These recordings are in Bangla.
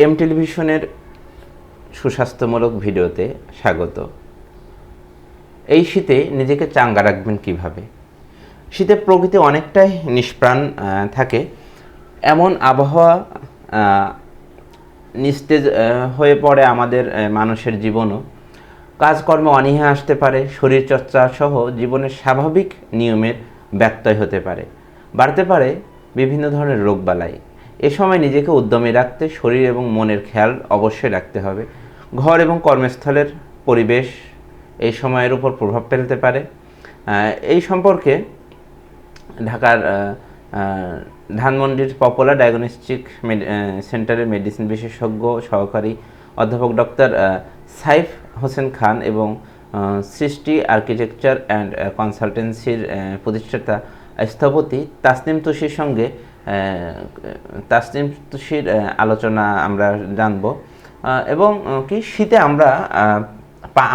এম টেলিভিশনের সুস্বাস্থ্যমূলক ভিডিওতে স্বাগত। এই শীতে নিজেকে চাঙ্গা রাখবেন কিভাবে? শীতে প্রকৃতি অনেকটাই নিষ্প্রাণ থাকে। এমন আবহাওয়া নিস্তেজ হয়ে পড়ে আমাদের মানুষের জীবনও। কাজকর্মে অনীহা আসতে পারে, শরীরচর্চা সহ জীবনের স্বাভাবিক নিয়মের ব্যত্যয় হতে পারে, বাড়তে পারে বিভিন্ন ধরনের রোগবালাই। এ সময় নিজেকে উদ্যমী রাখতে শরীর এবং মনের খেয়াল অবশ্যই রাখতে হবে। ঘর এবং কর্মস্থলের পরিবেশ এই সময়ের উপর প্রভাব ফেলতে পারে। এই সম্পর্কে ঢাকার ধানমন্ডির পপুলার ডায়াগনস্টিক সেন্টারের মেডিসিন বিশেষজ্ঞ সহকারী অধ্যাপক ডক্টর সাইফ হোসেন খান এবং সৃষ্টি আর্কিটেকচার অ্যান্ড কনসালটেন্সির প্রতিষ্ঠাতা স্থপতি তাসনিম তুষির সঙ্গে তাসনিম তুষির আলোচনা আমরা জানব। এবং কি শীতে আমরা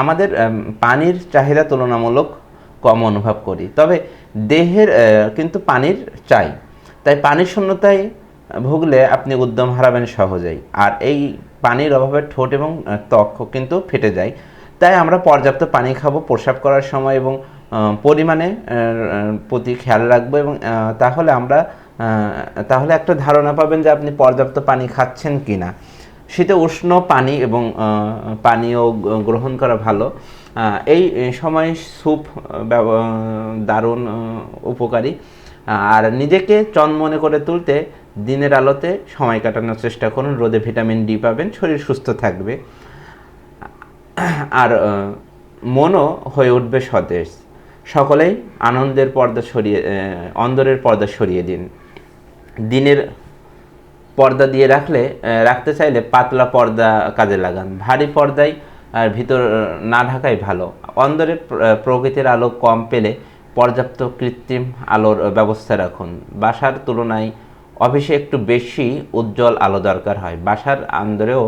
আমাদের পানির চাহিদা তুলনামূলক কম অনুভব করি, তবে দেহের কিন্তু পানির চাই। তাই পানির শূন্যতায় ভুগলে আপনি উদ্যম হারাবেন সহজেই। আর এই পানির অভাবে ঠোঁট এবং ত্বক কিন্তু ফেটে যায়। তাই আমরা পর্যাপ্ত পানি খাবো প্রস্রাব করার সময় এবং পরিমাণে প্রতি খেয়াল রাখবো, এবং তাহলে একটা ধারণা পাবেন যে আপনি পর্যাপ্ত পানি খাচ্ছেন কি না। শীতে উষ্ণ পানি এবং পানীয় গ্রহণ করা ভালো। এই সময় স্যুপ দারুণ উপকারী। আর নিজেকে চনমনে করে তুলতে দিনের আলোতে সময় কাটানোর চেষ্টা করুন। রোদে ভিটামিন ডি পাবেন, শরীর সুস্থ থাকবে আর মনও হয়ে উঠবে সতেজ। সকলেই অন্দরের পর্দা সরিয়ে দিন। দিনের পর্দা দিয়ে রাখতে চাইলে পাতলা পর্দা কাজে লাগান। ভারী পর্দায় আর ভিতর না ঢাকাই ভালো। অন্দরে প্রকৃতির আলো কম পেলে পর্যাপ্ত কৃত্রিম আলোর ব্যবস্থা রাখুন। বাসার তুলনায় অফিসে একটু বেশি উজ্জ্বল আলো দরকার হয়। বাসার অন্দরেও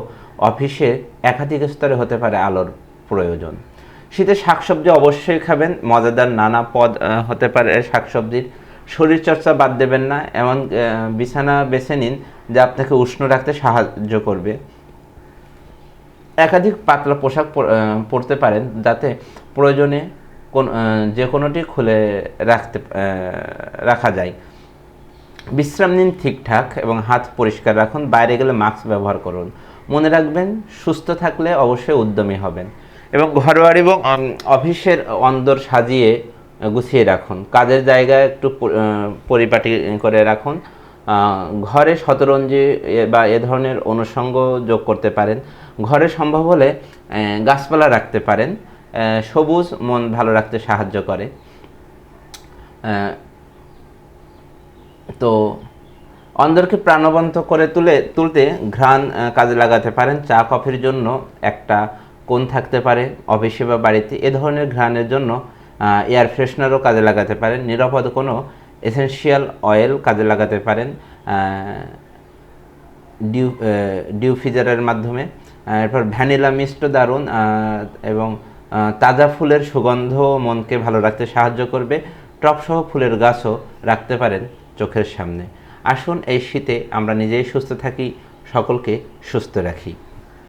অফিসে একাধিক স্তরে হতে পারে আলোর প্রয়োজন। শীতে শাকসবজি অবশ্যই খাবেন। মজাদার নানা পদ হতে পারে শাকসবজির। শরীরচর্চা বাদ দেবেন না। এমন বিছানা বেছে নিন যা আপনাকে উষ্ণ রাখতে সাহায্য করবে। একাধিক পাতলা পোশাক পরতে পারেন যাতে প্রয়োজনে যে কোনোটি খুলে রাখা যায়। বিশ্রাম নিন ঠিকঠাক এবং হাত পরিষ্কার রাখুন। বাইরে গেলে মাস্ক ব্যবহার করুন। মনে রাখবেন, সুস্থ থাকলে অবশ্যই উদ্যমী হবেন। এবং ঘরবাড়ি এবং অফিসের অন্দর সাজিয়ে গুছিয়ে রাখুন। কাজের জায়গায় একটু পরিপাটি করে রাখুন। ঘরে শতরঞ্জি বা এ ধরনের অনুষঙ্গ যোগ করতে পারেন। ঘরে সম্ভব হলে গাছপালা রাখতে পারেন। সবুজ মন ভালো রাখতে সাহায্য করে। তো অন্দরকে প্রাণবন্ত করে তুলতে ঘ্রাণ কাজে লাগাতে পারেন। চা কফির জন্য একটা কোণ থাকতে পারে অফিসে বা বাড়িতে। এ ধরনের ঘ্রাণের জন্য এয়ার ফ্রেশনারও কাজে লাগাতে পারেন। নিরাপদ কোনো এসেনশিয়াল অয়েল কাজে লাগাতে পারেন ডিউফিজারের মাধ্যমে। এরপর ভ্যানিলা মিস্ট দারুণ এবং তাজা ফুলের সুগন্ধ মনকে ভালো রাখতে সাহায্য করবে। টবসহ ফুলের গাছও রাখতে পারেন চোখের সামনে। আসুন এই শীতে আমরা নিজেই সুস্থ থাকি, সকলকে সুস্থ রাখি।